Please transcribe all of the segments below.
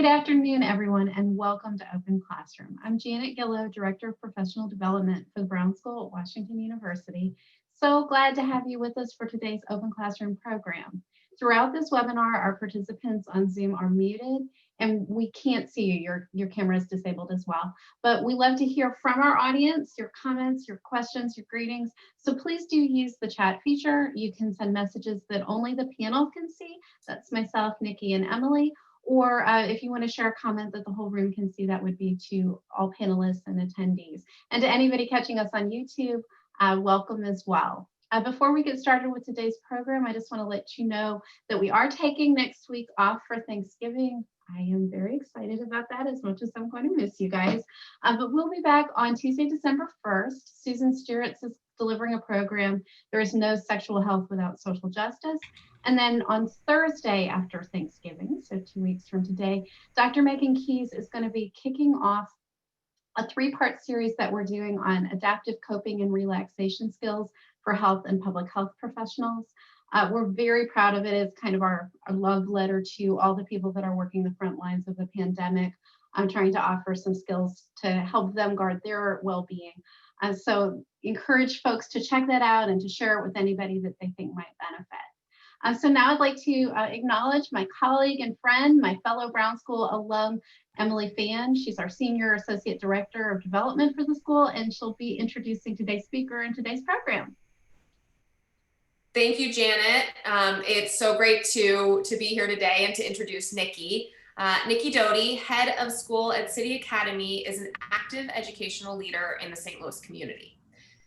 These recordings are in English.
afternoon, everyone, and welcome to Open Classroom. I'm Janet Gillow, Director of Professional Development for the Brown School at Washington University. So glad to have you with us for today's Open Classroom program. Throughout this webinar, our participants on Zoom are muted and we can't see you. Your camera is disabled as well. But we love to hear from our audience, your comments, your questions, your greetings. So please do use the chat feature. You can send messages that only the panel can see. That's myself, Nikki, and Emily. Or if you want to share a comment that the whole room can see, that would be to all panelists and attendees. And to anybody catching us on YouTube, welcome as well. Before we get started with today's program, I just want to let you know that we are taking next week off for Thanksgiving. I am very excited about that, as much as I'm going to miss you guys. But we'll be back on Tuesday, December 1st. Susan Stewart's is delivering a program, There is No Sexual Health Without Social Justice. And then on Thursday after Thanksgiving, so 2 weeks from today, Dr. Megan Keys is going to be kicking off a 3-part series that we're doing on adaptive coping and relaxation skills for health and public health professionals. We're very proud of it. It's kind of our love letter to all the people that are working the front lines of the pandemic. I'm trying to offer some skills to help them guard their well-being. So encourage folks to check that out and to share it with anybody that they think might benefit. So now I'd like to acknowledge my colleague and friend, my fellow Brown School alum, Emily Fan. She's our Senior Associate Director of Development for the school, and she'll be introducing today's speaker in today's program. Thank you, Janet. It's so great to be here today and to introduce Nikki. Nikki Doughty, head of school at City Academy, is an active educational leader in the St. Louis community.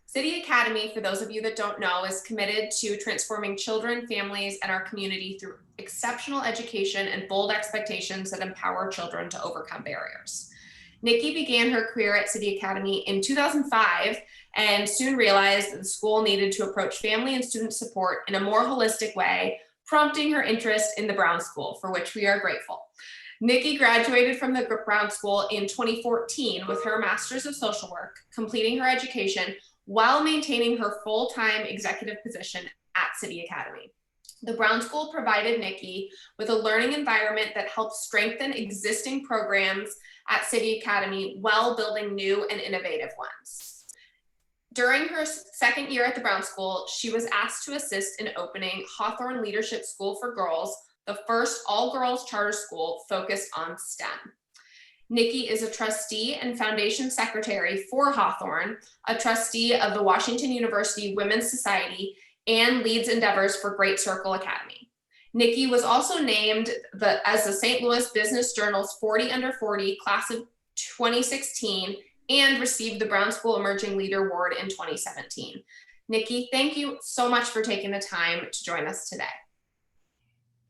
City Academy, for those of you that don't know, is committed to transforming children, families, and our community through exceptional education and bold expectations that empower children to overcome barriers. Nikki began her career at City Academy in 2005 and soon realized that the school needed to approach family and student support in a more holistic way, prompting her interest in the Brown School, for which we are grateful. Nikki graduated from the Brown School in 2014 with her Master's of Social Work, completing her education while maintaining her full-time executive position at City Academy. The Brown School provided Nikki with a learning environment that helps strengthen existing programs at City Academy while building new and innovative ones. During her second year at the Brown School, she was asked to assist in opening Hawthorne Leadership School for Girls, the first all-girls charter school focused on STEM. Nikki is a trustee and foundation secretary for Hawthorne, a trustee of the Washington University Women's Society, and leads endeavors for Great Circle Academy. Nikki was also named as the St. Louis Business Journal's 40 Under 40 class of 2016 and received the Brown School Emerging Leader Award in 2017. Nikki, thank you so much for taking the time to join us today.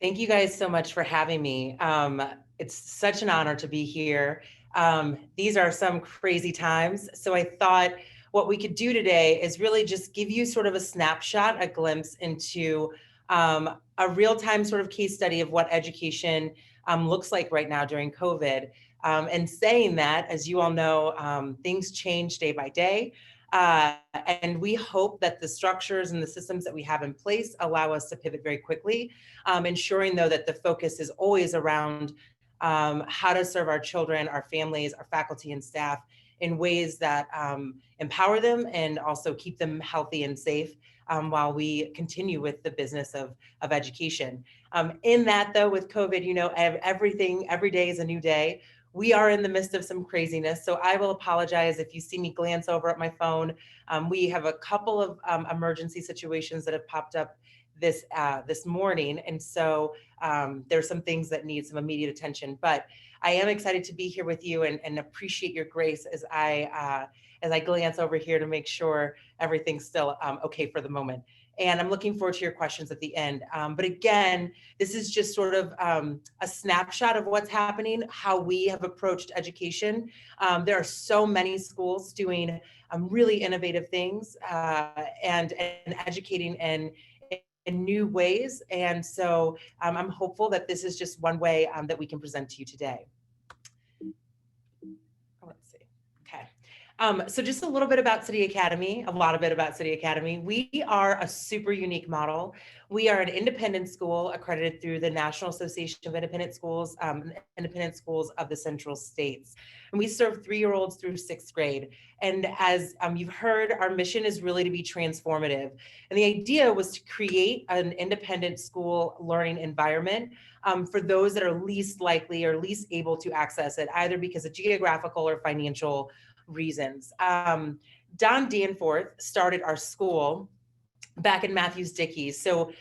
Thank you guys so much for having me. It's such an honor to be here. These are some crazy times. So I thought what we could do today is really just give you sort of a snapshot, a glimpse into a real-time sort of case study of what education looks like right now during COVID. And saying that, as you all know, things change day by day. And we hope that the structures and the systems that we have in place allow us to pivot very quickly, ensuring though that the focus is always around how to serve our children, our families, our faculty and staff in ways that empower them and also keep them healthy and safe while we continue with the business of education. In that though, with COVID, you know, every day is a new day. We are in the midst of some craziness, so I will apologize if you see me glance over at my phone. We have a couple of emergency situations that have popped up this morning, and so there's some things that need some immediate attention. But I am excited to be here with you and appreciate your grace as I glance over here to make sure everything's still okay for the moment. And I'm looking forward to your questions at the end. But again, this is just sort of a snapshot of what's happening, how we have approached education. There are so many schools doing really innovative things and educating in new ways. And so I'm hopeful that this is just one way that we can present to you today. Let's see. Okay. So just a little bit about City Academy, a lot of it about City Academy. We are a super unique model. We are an independent school accredited through the National Association of Independent Schools of the Central States. And we serve 3-year-olds through 6th grade. And as you've heard, our mission is really to be transformative. And the idea was to create an independent school learning environment for those that are least likely or least able to access it, either because of geographical or financial reasons. Don Danforth started our school back in Matthews Dickey. So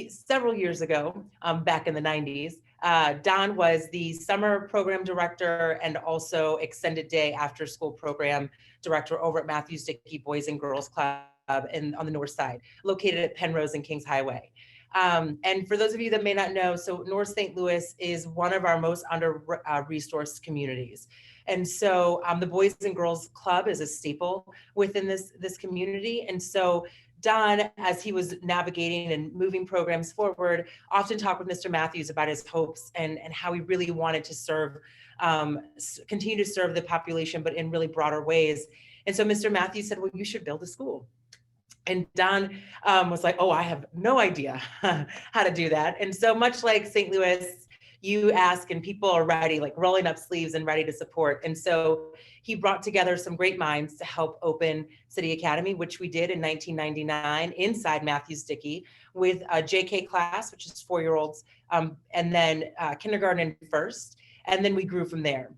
several years ago, back in the 90s, Don was the summer program director and also extended day after school program director over at Matthews Dickey Boys and Girls Club on the north side, located at Penrose and Kings Highway. And for those of you that may not know, so North St. Louis is one of our most under-resourced communities. And so the Boys and Girls Club is a staple within this community. And so Don, as he was navigating and moving programs forward, often talked with Mr. Matthews about his hopes and how he really wanted to serve, continue to serve the population, but in really broader ways. And so Mr. Matthews said, well, you should build a school. And Don was like, oh, I have no idea how to do that. And so much like St. Louis, you ask and people are ready, like rolling up sleeves and ready to support. And so he brought together some great minds to help open City Academy, which we did in 1999 inside Matthews Dickey with a JK class, which is 4-year-olds, and then kindergarten and first. And then we grew from there.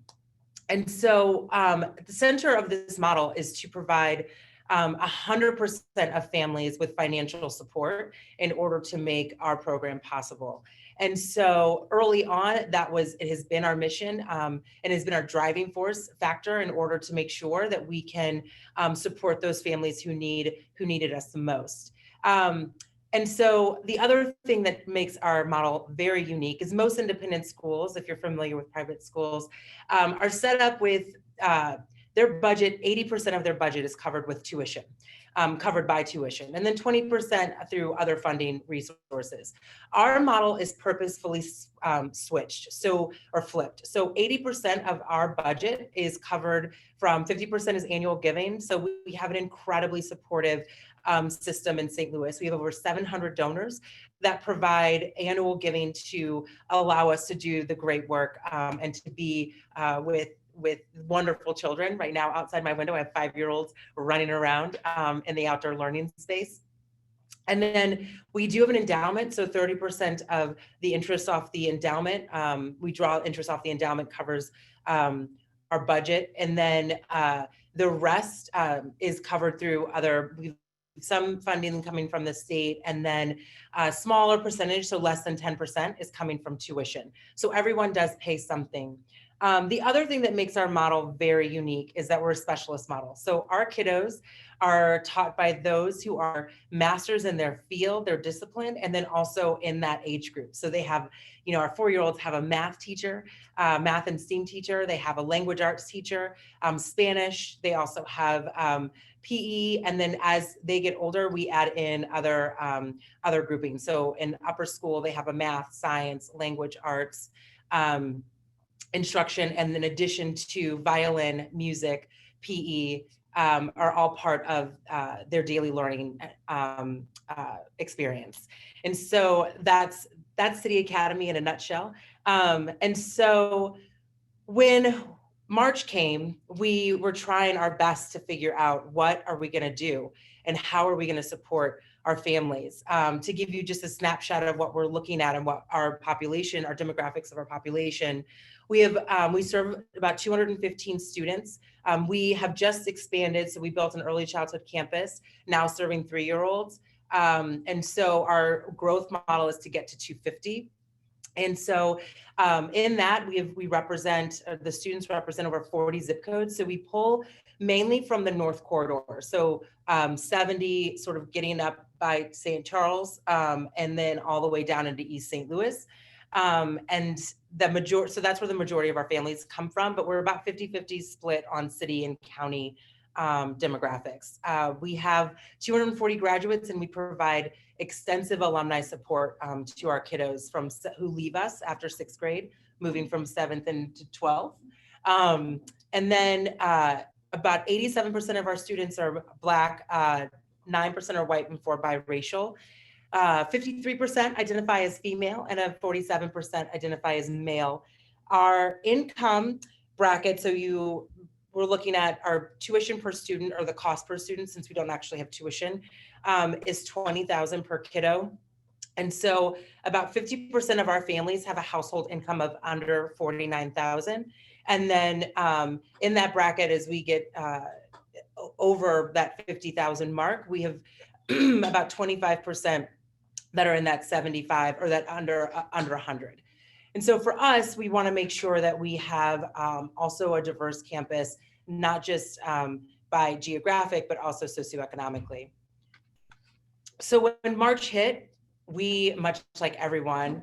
And so the center of this model is to provide 100% of families with financial support in order to make our program possible. And so early on, it has been our mission and has been our driving force factor in order to make sure that we can support those families who needed us the most. And so the other thing that makes our model very unique is most independent schools, if you're familiar with private schools, are set up with their budget, 80% of their budget is covered with tuition, covered by tuition, and then 20% through other funding resources. Our model is purposefully switched, or flipped. So 80% of our budget is covered from 50% is annual giving. So we have an incredibly supportive system in St. Louis. We have over 700 donors that provide annual giving to allow us to do the great work and to be with wonderful children. Right now, outside my window, I have 5-year-olds running around in the outdoor learning space. And then we do have an endowment. So 30% of the interest off the endowment, we draw interest off the endowment, covers our budget. And then the rest is covered through some funding coming from the state, and then a smaller percentage, so less than 10%, is coming from tuition. So everyone does pay something. The other thing that makes our model very unique is that we're a specialist model. So our kiddos are taught by those who are masters in their field, their discipline, and then also in that age group. So they have, our 4-year-olds have a math teacher, math and STEAM teacher. They have a language arts teacher, Spanish. They also have PE. And then as they get older, we add in other groupings. So in upper school, they have a math, science, language arts, instruction, and in addition to violin, music, PE, are all part of their daily learning experience. And so that's City Academy in a nutshell. And so when March came, we were trying our best to figure out what are we going to do and how are we going to support our families. To give you just a snapshot of what we're looking at and what our population, our demographics of our population, we serve about 215 students. We have just expanded, so we built an early childhood campus, now serving 3-year-olds. And so our growth model is to get to 250. And so in that, we represent, the students represent over 40 zip codes. So we pull mainly from the North Corridor. So 70 sort of getting up by St. Charles, and then all the way down into East St. Louis. And so that's where the majority of our families come from, but we're about 50-50 split on city and county demographics. We have 240 graduates, and we provide extensive alumni support to our kiddos who leave us after 6th grade, moving from 7th into 12th. And then About 87% of our students are Black, 9% are white, and 4% biracial. 53% identify as female, and 47% identify as male. Our income bracket, we're looking at our tuition per student, or the cost per student, since we don't actually have tuition, is $20,000 per kiddo. And so about 50% of our families have a household income of under 49,000. And then in that bracket, as we get over that 50,000 mark, we have about 25% that are in that 75, or that under 100. And so for us, we want to make sure that we have also a diverse campus, not just by geographic, but also socioeconomically. So when March hit, we, much like everyone,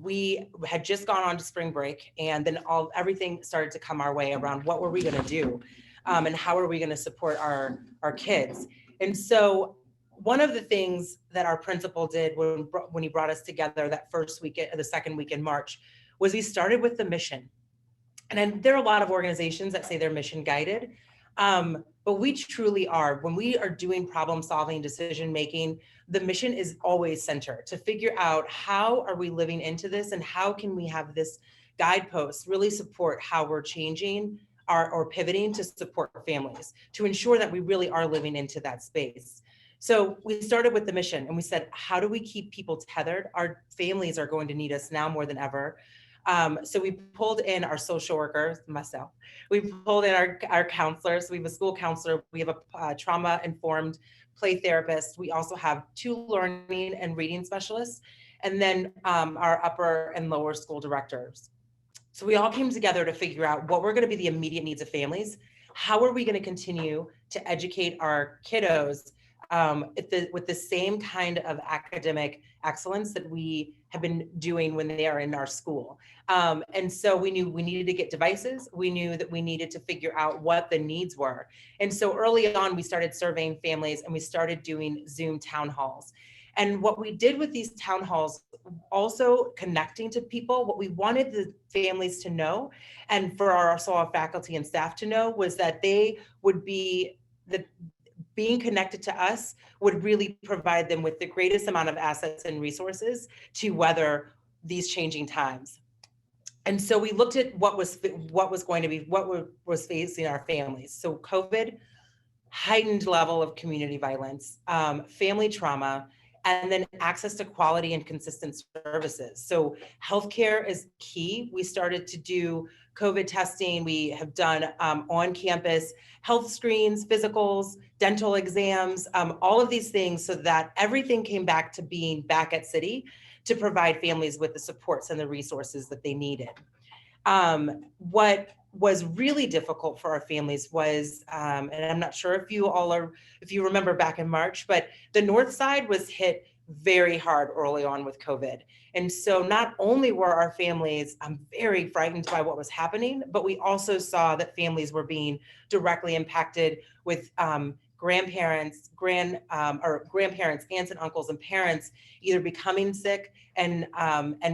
we had just gone on to spring break, and then everything started to come our way around what were we going to do, and how are we going to support our kids. And so one of the things that our principal did when he brought us together that first week, the second week in March, was we started with the mission. And then there are a lot of organizations that say they're mission guided, but we truly are. When we are doing problem solving, decision making, the mission is always center to figure out how are we living into this, and how can we have this guidepost really support how we're changing or pivoting to support families, to ensure that we really are living into that space. So we started with the mission, and we said, how do we keep people tethered? Our families are going to need us now more than ever. So we pulled in our social workers, myself. We pulled in our counselors. We have a school counselor. We have a trauma-informed play therapist. We also have 2 learning and reading specialists, and then our upper and lower school directors. So we all came together to figure out what were going to be the immediate needs of families. How are we going to continue to educate our kiddos with the same kind of academic excellence that we have been doing when they are in our school. And so we knew we needed to get devices. We knew that we needed to figure out what the needs were. And so early on, we started surveying families, and we started doing Zoom town halls. And what we did with these town halls, also connecting to people, what we wanted the families to know, and for our faculty and staff to know, was that they would be being connected to us would really provide them with the greatest amount of assets and resources to weather these changing times. And so we looked at what was facing our families. So COVID, heightened level of community violence, family trauma, and then access to quality and consistent services. So healthcare is key. We started to do COVID testing. We have done on-campus health screens, physicals, dental exams, all of these things, so that everything came back to being back at City to provide families with the supports and the resources that they needed. What was really difficult for our families was, and I'm not sure if you remember back in March, but the North Side was hit very hard early on with COVID. And so not only were our families very frightened by what was happening, but we also saw that families were being directly impacted with grandparents, aunts and uncles and parents either becoming sick and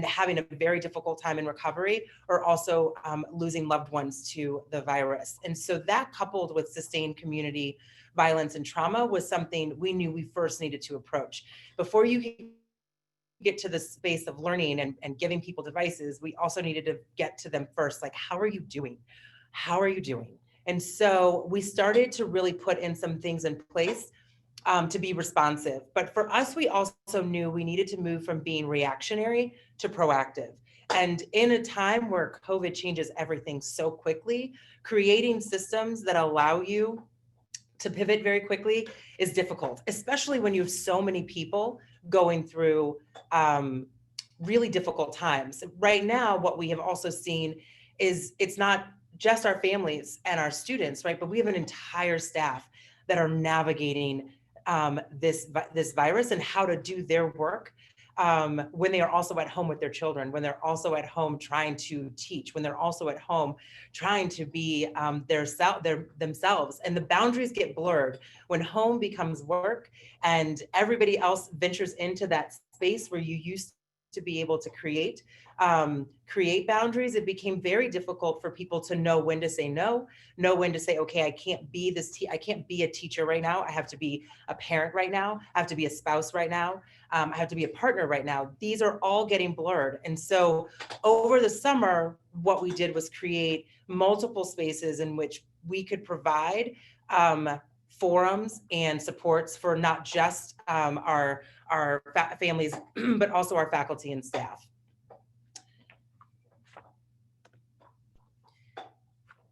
having a very difficult time in recovery, or also losing loved ones to the virus. And so that, coupled with sustained community violence and trauma, was something we knew we first needed to approach. Before you get to the space of learning and giving people devices, we also needed to get to them first. Like, how are you doing? How are you doing? And so we started to really put in some things in place to be responsive. But for us, we also knew we needed to move from being reactionary to proactive. And in a time where COVID changes everything so quickly, creating systems that allow you to pivot very quickly is difficult, especially when you have so many people going through really difficult times. Right now, what we have also seen is it's not just our families and our students, right? But we have an entire staff that are navigating this virus and how to do their work when they are also at home with their children, when they're also at home trying to teach, when they're also at home trying to be themselves. And the boundaries get blurred when home becomes work and everybody else ventures into that space where you used to be able to create boundaries, it became very difficult for people to know when to say no, know when to say, okay, I can't be I can't be a teacher right now. I have to be a parent right now. I have to be a spouse right now. I have to be a partner right now. These are all getting blurred. And so over the summer, what we did was create multiple spaces in which we could provide forums and supports for not just our families, but also our faculty and staff.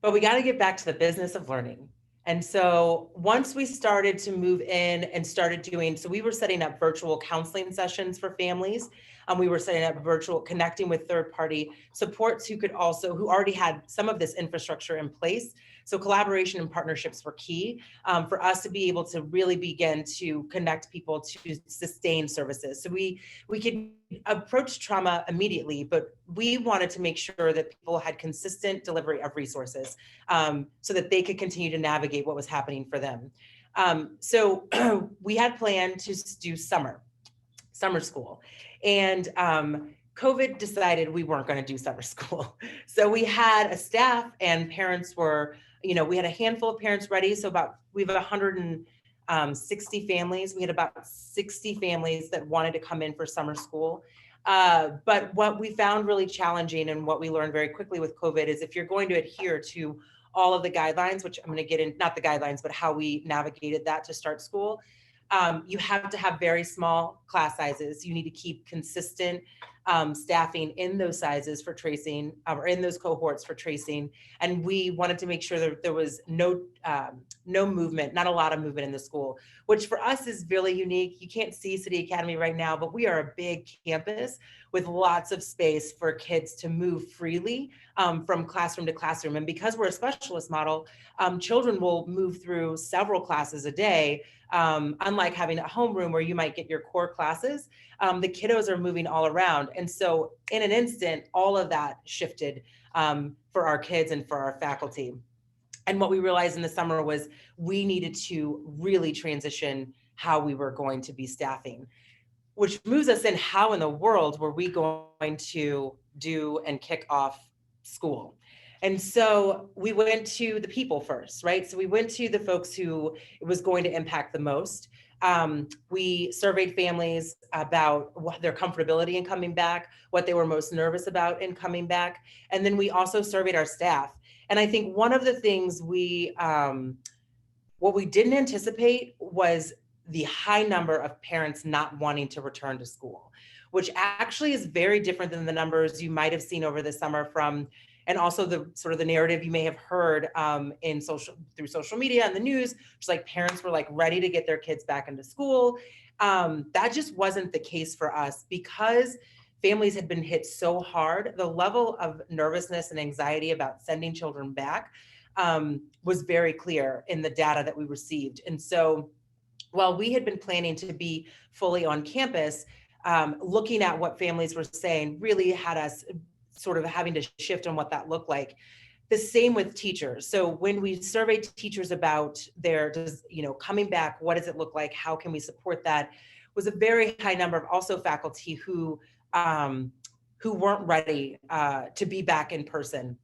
But we got to get back to the business of learning. And so once we started to move in and started doing, so we were setting up virtual counseling sessions for families. We were setting up virtual connecting with third-party supports who already had some of this infrastructure in place. So collaboration and partnerships were key for us to be able to really begin to connect people to sustain services. So we could approach trauma immediately, but we wanted to make sure that people had consistent delivery of resources so that they could continue to navigate what was happening for them. So we had planned to do summer school. And COVID decided we weren't going to do summer school. So we had a staff and parents were, we had a handful of parents ready. So we have 160 families. We had about 60 families that wanted to come in for summer school. But what we found really challenging and what we learned very quickly with COVID is if you're going to adhere to all of the guidelines, which I'm going to get in, not the guidelines, but how we navigated that to start school, you have to have very small class sizes. You need to keep consistent staffing in those sizes for tracing, or in those cohorts for tracing. And we wanted to make sure that there was no movement, not a lot of movement in the school, which for us is really unique. You can't see City Academy right now, but we are a big campus with lots of space for kids to move freely from classroom to classroom. And because we're a specialist model, children will move through several classes a day. Unlike having a homeroom where you might get your core classes, the kiddos are moving all around. And so in an instant, all of that shifted for our kids and for our faculty. And what we realized in the summer was we needed to really transition how we were going to be staffing, which moves us in how in the world were we going to do and kick off school? And so we went to the people first, right? So we went to the folks who it was going to impact the most. We surveyed families about their comfortability in coming back, what they were most nervous about in coming back. And then we also surveyed our staff. And I think one of the things what we didn't anticipate was the high number of parents not wanting to return to school, which actually is very different than the numbers you might have seen over the summer and also the sort of the narrative you may have heard through social media and the news, just like parents were like ready to get their kids back into school. That just wasn't the case for us because families had been hit so hard. The level of nervousness and anxiety about sending children back was very clear in the data that we received. And so while we had been planning to be fully on campus, looking at what families were saying really had us sort of having to shift on what that looked like. The same with teachers. So when we surveyed teachers about their, coming back, what does it look like? How can we support that? Was a very high number of also faculty who weren't ready to be back in person,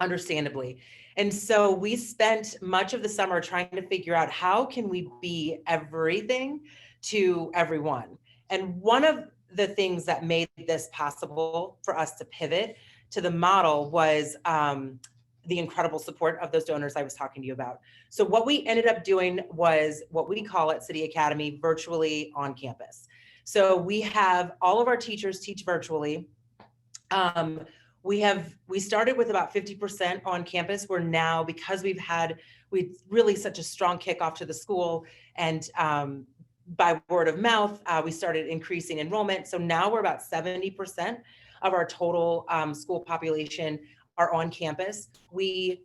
understandably. And so we spent much of the summer trying to figure out how can we be everything to everyone. And one of the things that made this possible for us to pivot to the model was the incredible support of those donors I was talking to you about. So what we ended up doing was what we call at City Academy virtually on campus. So we have all of our teachers teach virtually. We started with about 50% on campus. We're now, because we really such a strong kickoff to the school and by word of mouth, we started increasing enrollment. So now we're about 70% of our total school population are on campus. We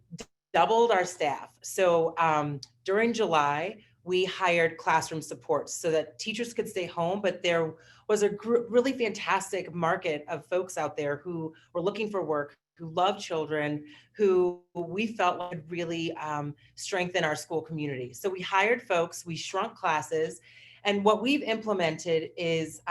doubled our staff. So during July, we hired classroom support so that teachers could stay home, but there was a really fantastic market of folks out there who were looking for work, who love children, who we felt would really strengthen our school community. So we hired folks, we shrunk classes, and what we've implemented is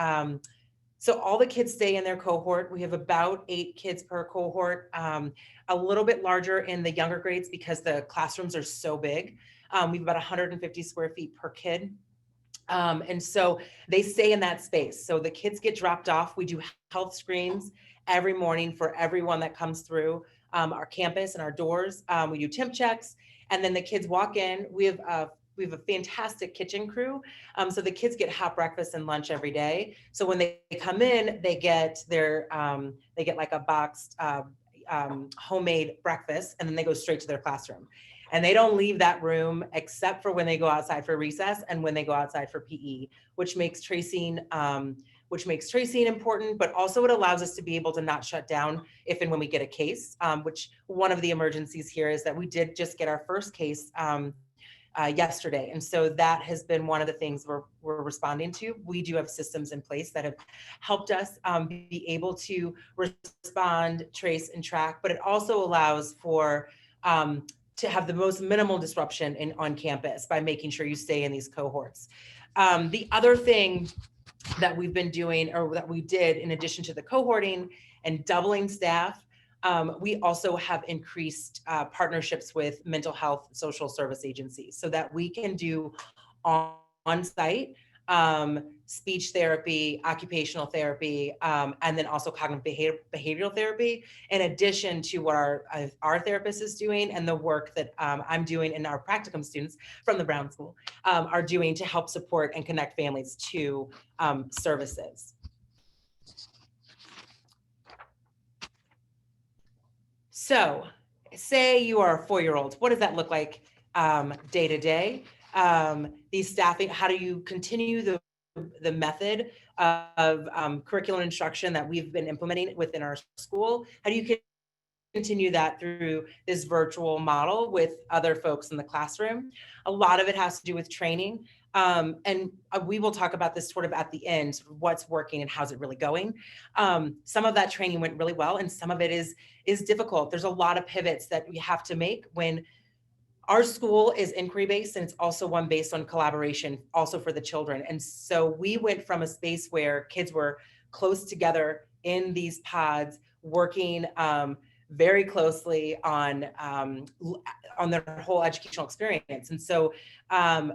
So all the kids stay in their cohort. We have about 8 kids per cohort, a little bit larger in the younger grades because the classrooms are so big. We have about 150 square feet per kid. And so they stay in that space. So the kids get dropped off. We do health screens every morning for everyone that comes through our campus and our doors. We do temp checks, and then the kids walk in. We have a fantastic kitchen crew. So the kids get hot breakfast and lunch every day. So when they come in, they get like a boxed homemade breakfast, and then they go straight to their classroom. And they don't leave that room except for when they go outside for recess and when they go outside for PE, which makes tracing important, but also it allows us to be able to not shut down if and when we get a case, which one of the emergencies here is that we did just get our first case yesterday. And so that has been one of the things we're responding to. We do have systems in place that have helped us be able to respond, trace, and track, but it also allows for to have the most minimal disruption on campus by making sure you stay in these cohorts. The other thing that we've been doing, or that we did in addition to the cohorting and doubling staff, we also have increased partnerships with mental health social service agencies so that we can do on-site speech therapy, occupational therapy, and then also cognitive behavioral therapy, in addition to what our therapist is doing and the work that I'm doing and our practicum students from the Brown School are doing to help support and connect families to services. So say you are a 4-year-old, what does that look like day to day? These staffing, how do you continue the method of curriculum instruction that we've been implementing within our school? How do you continue that through this virtual model with other folks in the classroom? A lot of it has to do with training. And we will talk about this sort of at the end, what's working and how's it really going. Some of that training went really well, and some of it is difficult. There's a lot of pivots that we have to make when our school is inquiry-based, and it's also one based on collaboration also for the children. And so we went from a space where kids were close together in these pods, working very closely on their whole educational experience. And so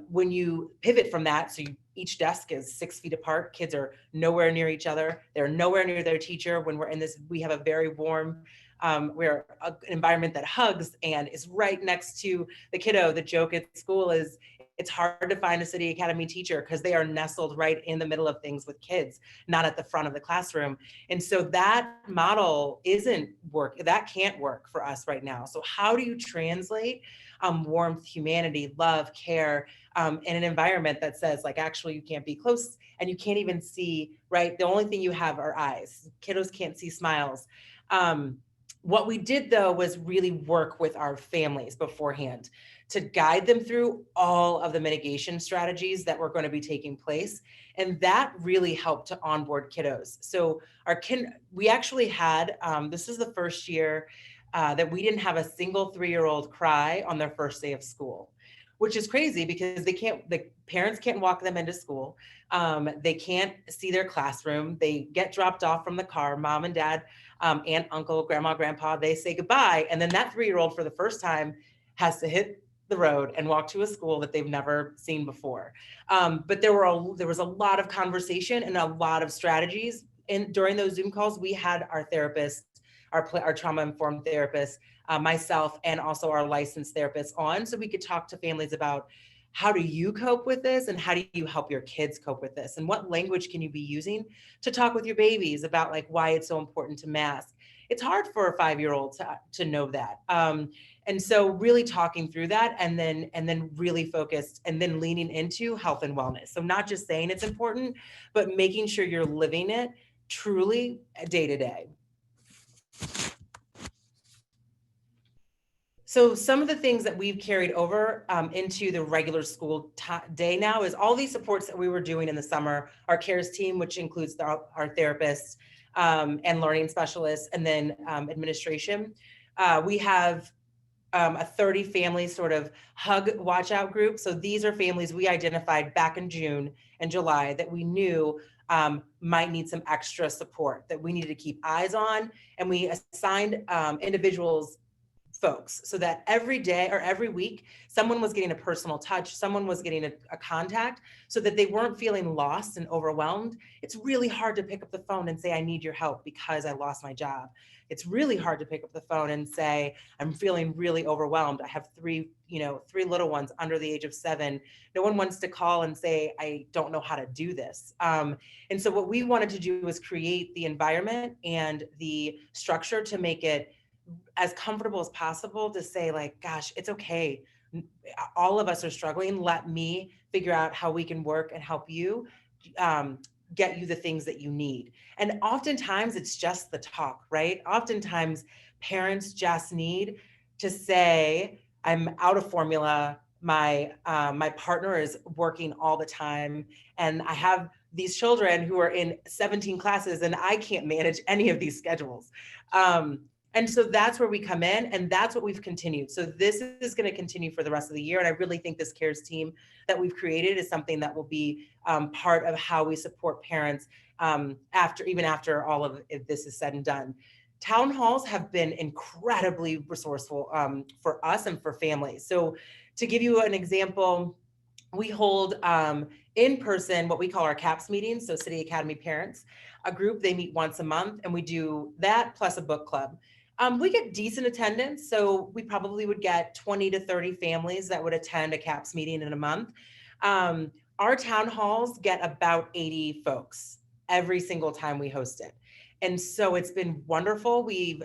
when you pivot from that, so each desk is 6 feet apart, kids are nowhere near each other. They're nowhere near their teacher. When we're in this, we have a very warm, we're an environment that hugs and is right next to the kiddo. The joke at school is it's hard to find a City Academy teacher because they are nestled right in the middle of things with kids, not at the front of the classroom. And so that model that can't work for us right now. So how do you translate warmth, humanity, love, care in an environment that says, like, actually you can't be close and you can't even see, right? The only thing you have are eyes. Kiddos can't see smiles. What we did, though, was really work with our families beforehand to guide them through all of the mitigation strategies that were going to be taking place. And that really helped to onboard kiddos. So we actually had, this is the first year that we didn't have a single 3-year-old cry on their first day of school, which is crazy because the parents can't walk them into school. They can't see their classroom. They get dropped off from the car, mom and dad, aunt, uncle, grandma, grandpa, they say goodbye. And then that 3-year-old for the first time has to hit the road and walk to a school that they've never seen before. But there was a lot of conversation and a lot of strategies. And during those Zoom calls, we had our therapists, our trauma-informed therapists, myself, and also our licensed therapists on, so we could talk to families about how do you cope with this and how do you help your kids cope with this, and what language can you be using to talk with your babies about, like, why it's so important to mask. It's hard for a 5-year-old to know that. And so really talking through that and then really focused and then leaning into health and wellness. So not just saying it's important, but making sure you're living it truly day to day. So some of the things that we've carried over into the regular school day now is all these supports that we were doing in the summer, our CARES team, which includes our therapists and learning specialists, and then administration. We have a 30 family sort of hug watch out group. So these are families we identified back in June and July that we knew might need some extra support, that we needed to keep eyes on. And we assigned individuals folks so that every day or every week, someone was getting a personal touch, someone was getting a contact so that they weren't feeling lost and overwhelmed. It's really hard to pick up the phone and say, I need your help because I lost my job. It's really hard to pick up the phone and say, I'm feeling really overwhelmed. I have three little ones under the age of 7. No one wants to call and say, I don't know how to do this. And so what we wanted to do was create the environment and the structure to make it as comfortable as possible to say, like, gosh, it's okay. All of us are struggling. Let me figure out how we can work and help you get you the things that you need. And oftentimes it's just the talk, right? Oftentimes parents just need to say, I'm out of formula. My partner is working all the time, and I have these children who are in 17 classes, and I can't manage any of these schedules. And so that's where we come in, and that's what we've continued. So this is going to continue for the rest of the year. And I really think this CARES team that we've created is something that will be part of how we support parents after all of this is said and done. Town halls have been incredibly resourceful for us and for families. So to give you an example, we hold in person what we call our CAPS meetings, so City Academy Parents, a group. They meet once a month, and we do that plus a book club. We get decent attendance, so we probably would get 20 to 30 families that would attend a CAPS meeting in a month. Our town halls get about 80 folks every single time we host it. And so it's been wonderful. We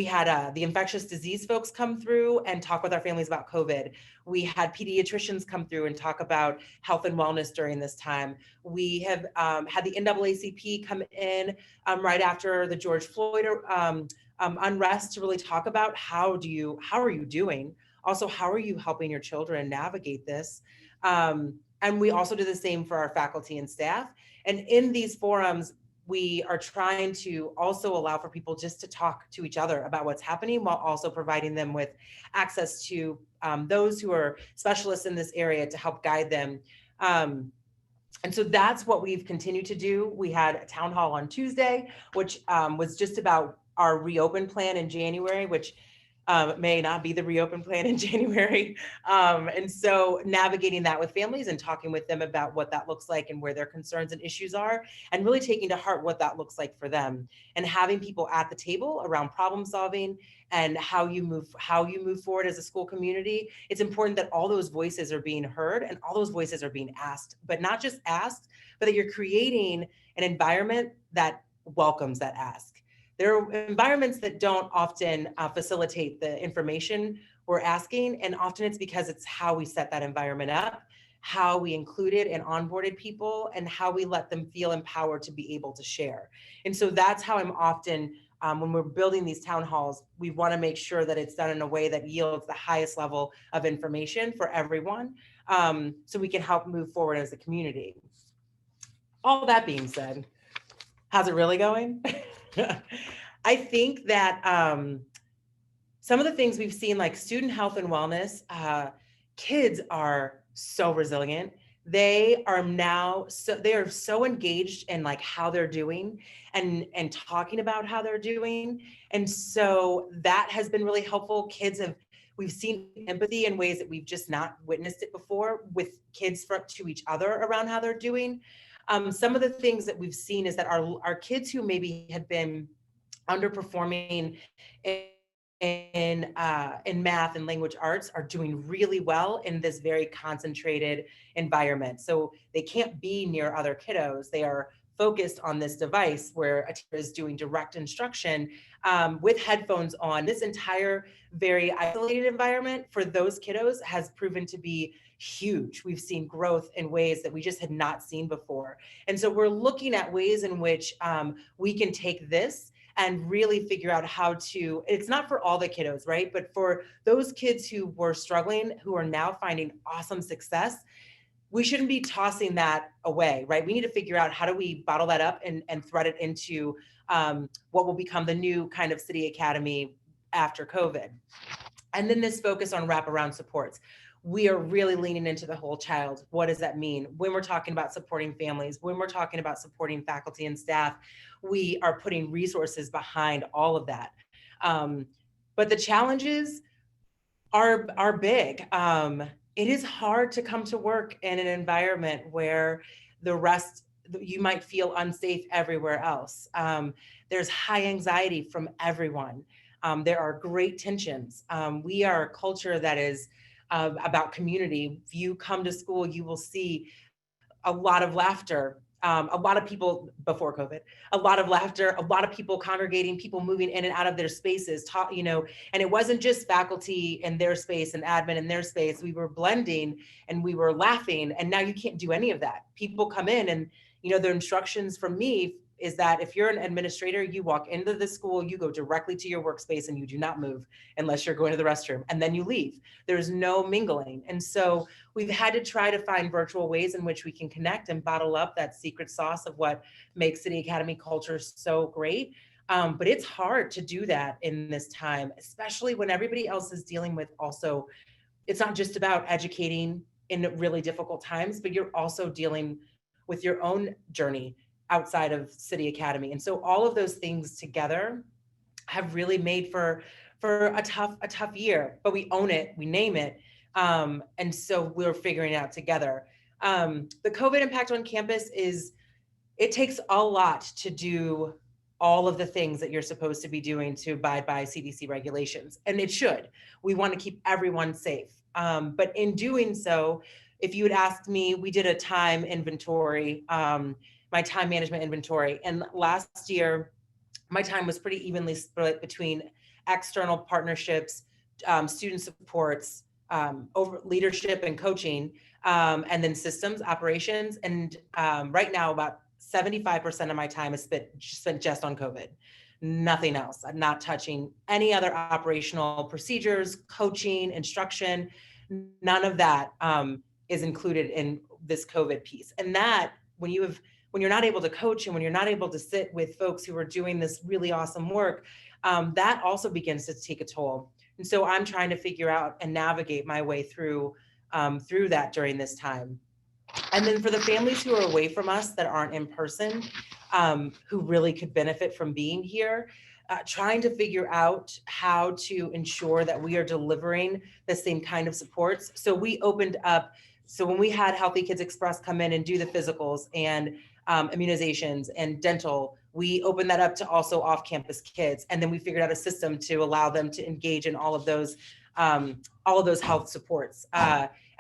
had the infectious disease folks come through and talk with our families about COVID. We had pediatricians come through and talk about health and wellness during this time. We have had the NAACP come in right after the George Floyd unrest to really talk about how are you doing? Also, how are you helping your children navigate this? And we also do the same for our faculty and staff. And in these forums, we are trying to also allow for people just to talk to each other about what's happening, while also providing them with access to those who are specialists in this area to help guide them. And so that's what we've continued to do. We had a town hall on Tuesday, which was just about our reopen plan in January, which may not be the reopen plan in January. And so navigating that with families and talking with them about what that looks like and where their concerns and issues are, and really taking to heart what that looks like for them, and having people at the table around problem solving and how you move forward as a school community. It's important that all those voices are being heard and all those voices are being asked, but not just asked, but that you're creating an environment that welcomes that ask. There are environments that don't often facilitate the information we're asking, and often it's because it's how we set that environment up, how we included and onboarded people, and how we let them feel empowered to be able to share. And so that's how I'm often, when we're building these town halls, we want to make sure that it's done in a way that yields the highest level of information for everyone, so we can help move forward as a community. All that being said, how's it really going? I think that some of the things we've seen, like student health and wellness, kids are so resilient. They are so engaged in like how they're doing and talking about how they're doing. And so that has been really helpful. We've seen empathy in ways that we've just not witnessed it before with kids to each other around how they're doing. Some of the things that we've seen is that our kids who maybe had been underperforming in math and language arts are doing really well in this very concentrated environment. So they can't be near other kiddos. They are focused on this device where a teacher is doing direct instruction with headphones on. This entire very isolated environment for those kiddos has proven to be huge. We've seen growth in ways that we just had not seen before. And so we're looking at ways in which we can take this and really figure out how to, it's not for all the kiddos, right? But for those kids who were struggling, who are now finding awesome success, we shouldn't be tossing that away, right? We need to figure out how do we bottle that up and thread it into what will become the new kind of City Academy after COVID. And then this focus on wraparound supports. We are really leaning into the whole child. What does that mean? When we're talking about supporting families, when we're talking about supporting faculty and staff, we are putting resources behind all of that. But the challenges are big. It is hard to come to work in an environment where you might feel unsafe everywhere else. There's high anxiety from everyone. There are great tensions. We are a culture that is about community. If you come to school, you will see a lot of laughter, a lot of people before COVID, a lot of laughter, a lot of people congregating, people moving in and out of their spaces, and it wasn't just faculty in their space and admin in their space. We were blending and we were laughing, and now you can't do any of that. People come in and, the instructions from me is that if you're an administrator, you walk into the school, you go directly to your workspace and you do not move unless you're going to the restroom, and then you leave. There's no mingling. And so we've had to try to find virtual ways in which we can connect and bottle up that secret sauce of what makes City Academy culture so great. But it's hard to do that in this time, especially when everybody else is dealing with also, it's not just about educating in really difficult times, but you're also dealing with your own journey outside of City Academy. And so all of those things together have really made for a tough year, but we own it, we name it. And so we're figuring it out together. The COVID impact on campus it takes a lot to do all of the things that you're supposed to be doing to abide by CDC regulations. And it should. We want to keep everyone safe. But in doing so, if you had asked me, we did a time inventory, my time management inventory. And last year, my time was pretty evenly split between external partnerships, student supports, over leadership and coaching, and then systems operations. And right now, about 75% of my time is spent just on COVID, nothing else. I'm not touching any other operational procedures, coaching, instruction. None of that is included in this COVID piece. And that when you're not able to coach and when you're not able to sit with folks who are doing this really awesome work, that also begins to take a toll. And so I'm trying to figure out and navigate my way through that during this time. And then for the families who are away from us that aren't in person, who really could benefit from being here, trying to figure out how to ensure that we are delivering the same kind of supports. So we opened up, so when we had Healthy Kids Express come in and do the physicals and immunizations and dental, we opened that up to also off-campus kids. And then we figured out a system to allow them to engage in all of those health supports.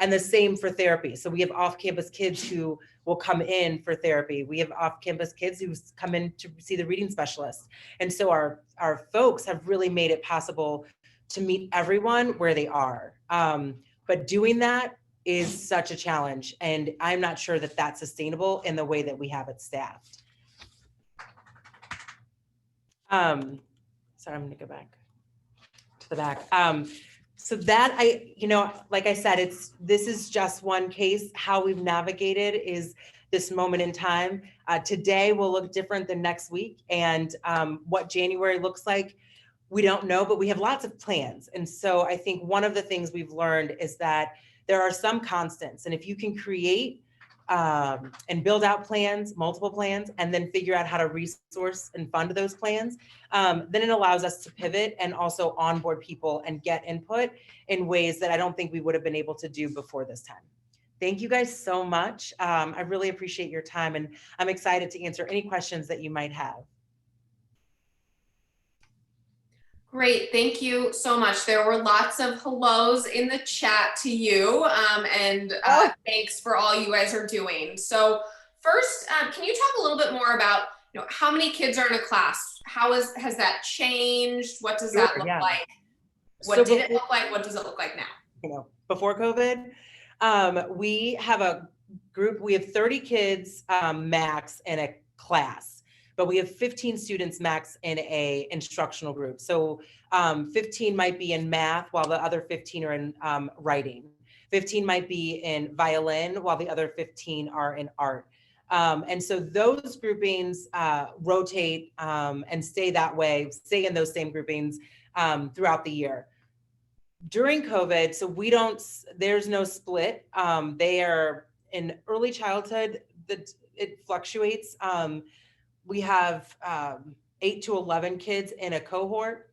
And the same for therapy. So we have off-campus kids who will come in for therapy. We have off-campus kids who come in to see the reading specialist. And so our folks have really made it possible to meet everyone where they are. But doing that is such a challenge. And I'm not sure that that's sustainable in the way that we have it staffed. Sorry, I'm gonna go back to the back. So that like I said, this is just one case. How we've navigated is this moment in time. Today will look different than next week. And what January looks like, we don't know, but we have lots of plans. And so I think one of the things we've learned is that there are some constants. And if you can create and build out plans, multiple plans, and then figure out how to resource and fund those plans, then it allows us to pivot and also onboard people and get input in ways that I don't think we would have been able to do before this time. Thank you guys so much. I really appreciate your time, and I'm excited to answer any questions that you might have. Great, thank you so much. There were lots of hellos in the chat to you, and thanks for all you guys are doing. So first, can you talk a little bit more about how many kids are in a class? How has that changed? What does that look like? What did it look like? What does it look like now? Before COVID, we have a group. We have 30 kids max in a class. But we have 15 students max in a instructional group. So 15 might be in math while the other 15 are in writing. 15 might be in violin while the other 15 are in art. And so those groupings rotate and stay that way, stay in those same groupings throughout the year. During COVID, so there's no split. They are in early childhood, it fluctuates. We have 8 to 11 kids in a cohort.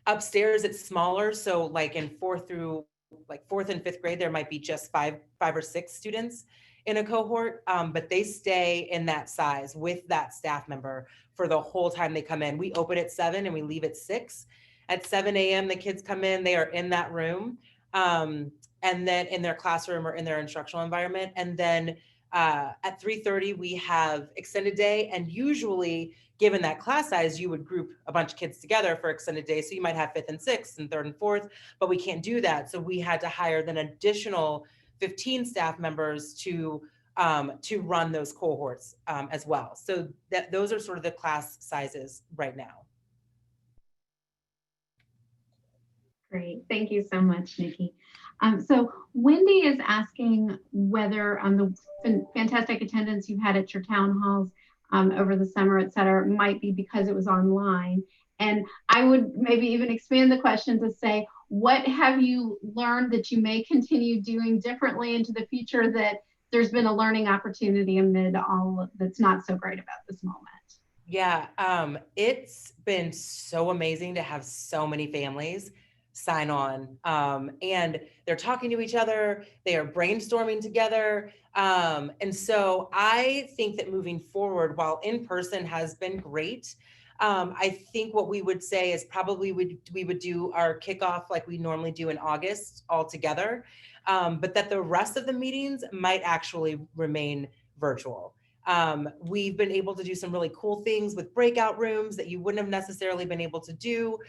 Upstairs, it's smaller. So like in fourth and fifth grade, there might be just five or six students in a cohort, but they stay in that size with that staff member for the whole time they come in. We open at 7 and we leave at 6. At 7 a.m., the kids come in, they are in that room, and then in their classroom or in their instructional environment. And then at 3:30, we have extended day. And usually, given that class size, you would group a bunch of kids together for extended day. So you might have 5th and 6th and 3rd and 4th, but we can't do that. So we had to hire an additional 15 staff members to run those cohorts as well. So those are sort of the class sizes right now. Great. Thank you so much, Nikki. So Wendy is asking whether the fantastic attendance you've had at your town halls over the summer, et cetera, might be because it was online. And I would maybe even expand the question to say, what have you learned that you may continue doing differently into the future that there's been a learning opportunity amid all that's not so great about this moment? Yeah, it's been so amazing to have so many families sign on, and they're talking to each other, they are brainstorming together. And so I think that moving forward, while in person has been great, I think what we would say is probably we would do our kickoff like we normally do in August all together, but that the rest of the meetings might actually remain virtual. We've been able to do some really cool things with breakout rooms that you wouldn't have necessarily been able to do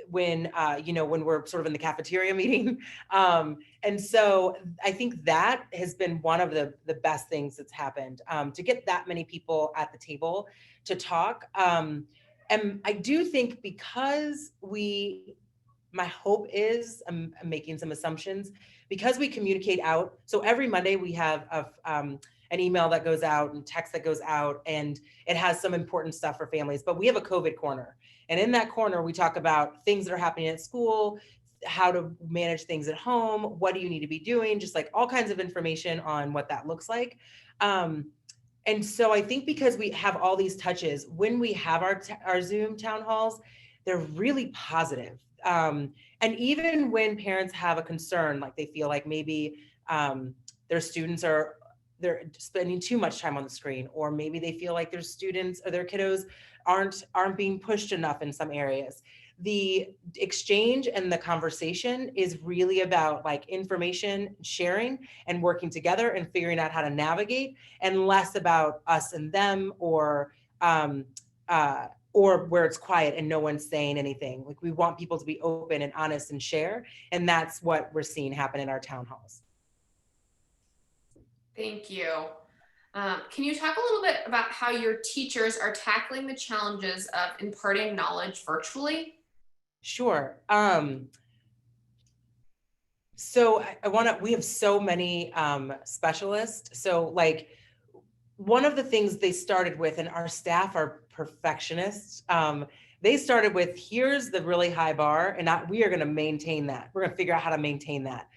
when we're sort of in the cafeteria meeting. And so I think that has been one of the best things that's happened, to get that many people at the table to talk. And I do think because my hope is, I'm making some assumptions, because we communicate out. So every Monday we have an email that goes out and text that goes out, and it has some important stuff for families, but we have a COVID corner. And in that corner, we talk about things that are happening at school, how to manage things at home, what do you need to be doing, just like all kinds of information on what that looks like. And so I think because we have all these touches, when we have our Zoom town halls, they're really positive. And even when parents have a concern, like they feel like maybe their students they're spending too much time on the screen, or maybe they feel like their students or their kiddos aren't being pushed enough in some areas. The exchange and the conversation is really about like information sharing and working together and figuring out how to navigate, and less about us and them, or where it's quiet and no one's saying anything. Like, we want people to be open and honest and share. And that's what we're seeing happen in our town halls. Thank you. Can you talk a little bit about how your teachers are tackling the challenges of imparting knowledge virtually? Sure. So we have so many specialists. So like, one of the things they started with, and our staff are perfectionists, they started with, here's the really high bar, and we are going to maintain that. We're going to figure out how to maintain that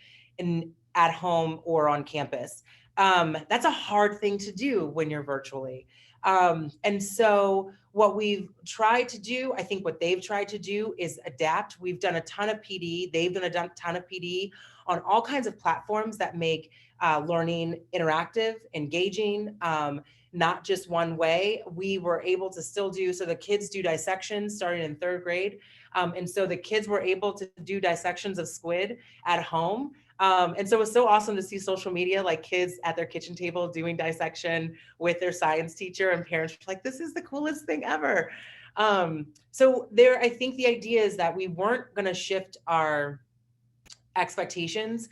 at home or on campus. That's a hard thing to do when you're virtually. And so what we've tried to do, I think what they've tried to do is adapt. We've done a ton of PD. They've done a ton of PD on all kinds of platforms that make learning interactive, engaging, not just one way. We were able to still do, so the kids do dissections starting in 3rd grade. And so the kids were able to do dissections of squid at home. And so it was so awesome to see social media, like kids at their kitchen table doing dissection with their science teacher, and parents were like, this is the coolest thing ever. So I think the idea is that we weren't going to shift our expectations.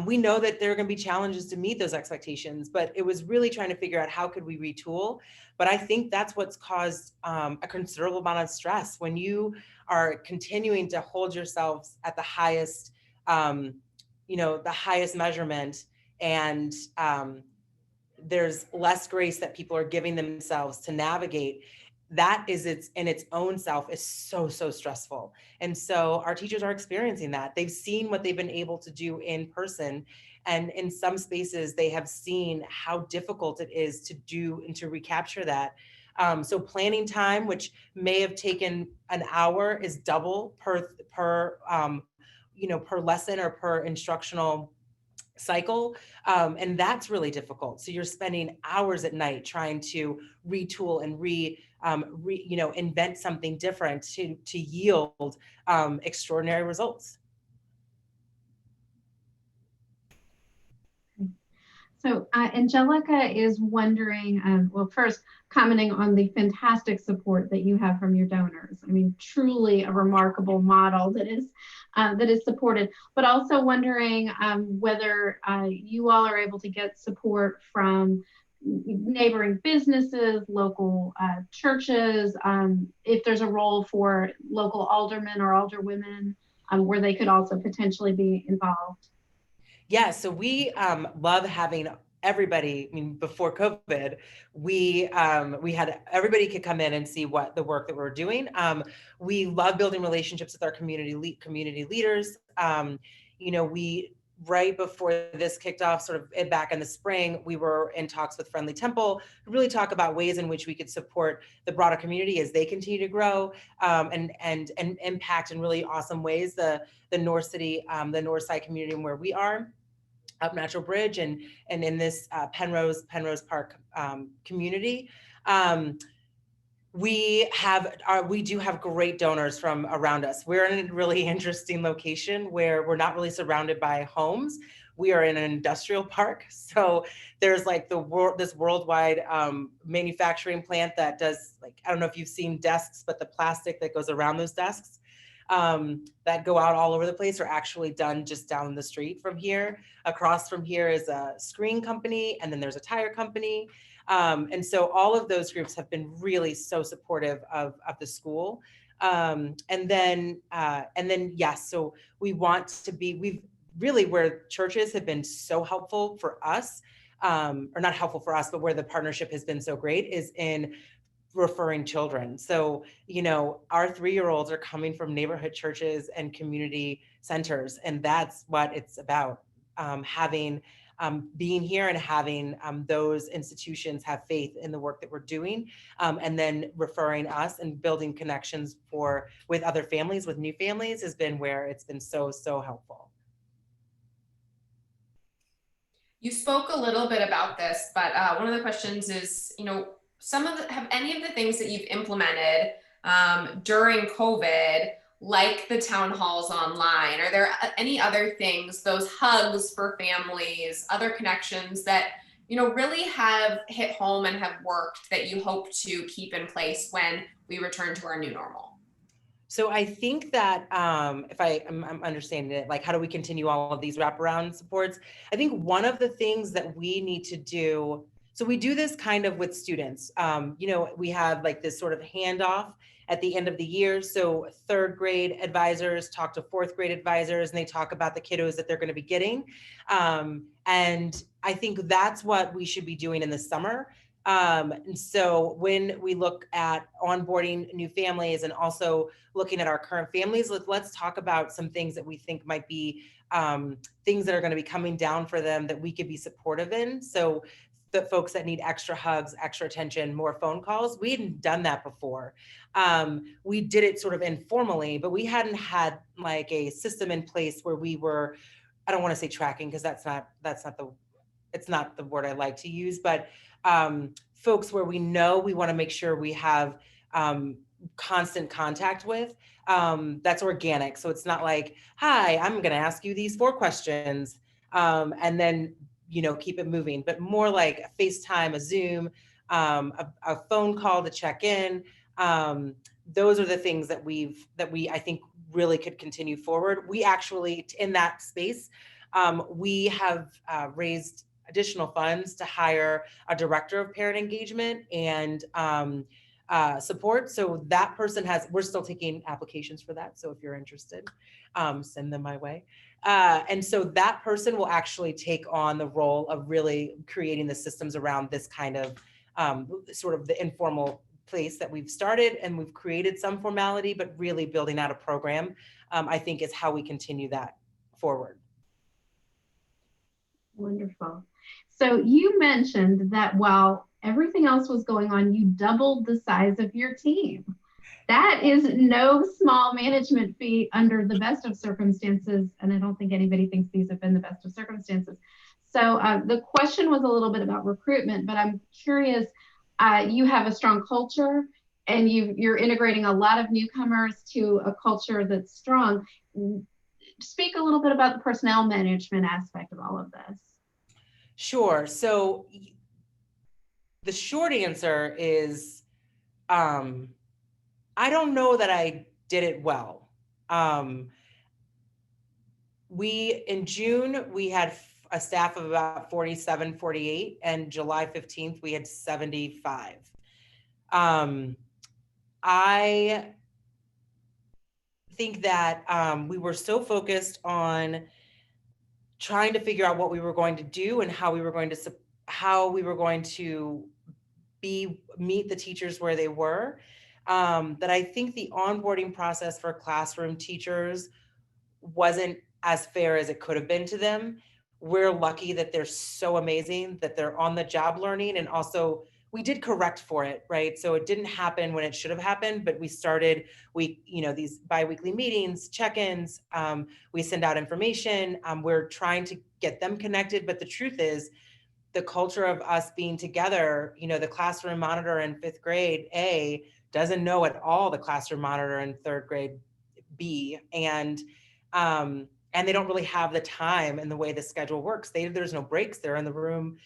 We know that there are going to be challenges to meet those expectations, but it was really trying to figure out how could we retool. But I think that's what's caused a considerable amount of stress when you are continuing to hold yourselves at the highest, the highest measurement, and there's less grace that people are giving themselves to navigate. That is in its own self is so stressful. And so our teachers are experiencing that. They've seen what they've been able to do in person, and in some spaces they have seen how difficult it is to do and to recapture that. So planning time, which may have taken an hour, is double per per lesson or per instructional cycle. And that's really difficult. So you're spending hours at night trying to retool and invent something different to yield extraordinary results. So Angelica is wondering, well, first commenting on the fantastic support that you have from your donors. I mean, truly a remarkable model that is supported, but also wondering whether you all are able to get support from neighboring businesses, local churches, if there's a role for local aldermen or alderwomen where they could also potentially be involved. Yeah, so we love having everybody. I mean, before COVID, we had everybody could come in and see what the work that we're doing. We love building relationships with our community leaders. We right before this kicked off, sort of back in the spring, we were in talks with Friendly Temple to really talk about ways in which we could support the broader community as they continue to grow and impact in really awesome ways the North City, the North Side community and where we are. Up Natural Bridge and in this Penrose Park community. We do have great donors from around us. We're in a really interesting location where we're not really surrounded by homes. We are in an industrial park. So there's like this worldwide manufacturing plant that does, like, I don't know if you've seen desks, but the plastic that goes around those desks that go out all over the place are actually done just down the street from here. Across from here is a screen company, and then there's a tire company. And so all of those groups have been really so supportive of the school. And then yes, so we've really, where churches have been so helpful for us, or not helpful for us, but where the partnership has been so great is in referring children. So, our 3-year-olds are coming from neighborhood churches and community centers, and that's what it's about. Being here and having those institutions have faith in the work that we're doing, and then referring us and building connections with other families, with new families, has been where it's been so helpful. You spoke a little bit about this, but one of the questions is, have any of the things that you've implemented during COVID, like the town halls online, are there any other things, those hugs for families, other connections that, really have hit home and have worked that you hope to keep in place when we return to our new normal? So I think that if I'm understanding it, like, how do we continue all of these wraparound supports? I think one of the things that we need to do, so we do this kind of with students. We have like this sort of handoff at the end of the year. So 3rd grade advisors talk to 4th grade advisors, and they talk about the kiddos that they're going to be getting. And I think that's what we should be doing in the summer. And so when we look at onboarding new families and also looking at our current families, let's talk about some things that we think might be things that are going to be coming down for them that we could be supportive in. So the folks that need extra hugs, extra attention, more phone calls, we hadn't done that before. We did it sort of informally, but we hadn't had like a system in place where we were, I don't want to say tracking, because it's not the word I like to use, but folks where we know we want to make sure we have constant contact with, that's organic. So it's not like, hi, I'm going to ask you these 4 questions, and then, keep it moving, but more like a FaceTime, a Zoom, a phone call to check in. Those are the things that we, I think, really could continue forward. We actually, in that space, we have raised additional funds to hire a director of parent engagement and support. So that person we're still taking applications for that. So if you're interested, send them my way. And so that person will actually take on the role of really creating the systems around this kind of sort of the informal place that we've started, and we've created some formality, but really building out a program, I think, is how we continue that forward. Wonderful. So you mentioned that while everything else was going on, you doubled the size of your team. That is no small management feat under the best of circumstances, and I don't think anybody thinks these have been the best of circumstances. So the question was a little bit about recruitment, but I'm curious, you have a strong culture and you're integrating a lot of newcomers to a culture that's strong. Speak a little bit about the personnel management aspect of all of this. Sure. So the short answer is, I don't know that I did it well. In June, we had a staff of about 47, 48, and July 15th, we had 75. I think that we were so focused on trying to figure out what we were going to do and how we were going to meet the teachers where they were, that I think the onboarding process for classroom teachers wasn't as fair as it could have been to them. We're lucky that they're so amazing that they're on the job learning, and also we did correct for it, right? So it didn't happen when it should have happened, but we started, these biweekly meetings, check-ins, we send out information, we're trying to get them connected. But the truth is, the culture of us being together, the classroom monitor in 5th grade A doesn't know at all the classroom monitor in 3rd grade B, and they don't really have the time and the way the schedule works. There's no breaks. They're in the room.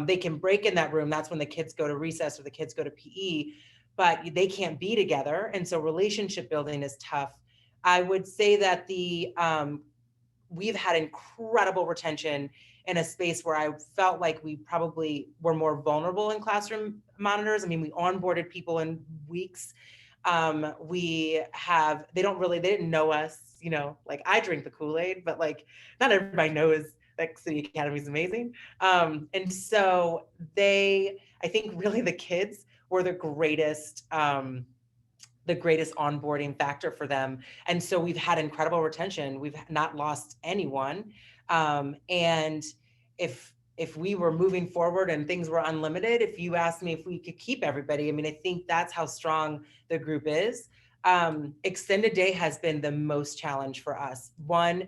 They can break in that room. That's when the kids go to recess or the kids go to PE, but they can't be together. And so relationship building is tough. I would say that we've had incredible retention in a space where I felt like we probably were more vulnerable in classroom monitors. I mean, we onboarded people in weeks. They didn't know us, like I drink the Kool-Aid, but like not everybody knows that City Academy is amazing. And so I think really the kids were the greatest onboarding factor for them. And so we've had incredible retention. We've not lost anyone. And if we were moving forward and things were unlimited, if you asked me if we could keep everybody, I mean, I think that's how strong the group is. Extended day has been the most challenge for us. One,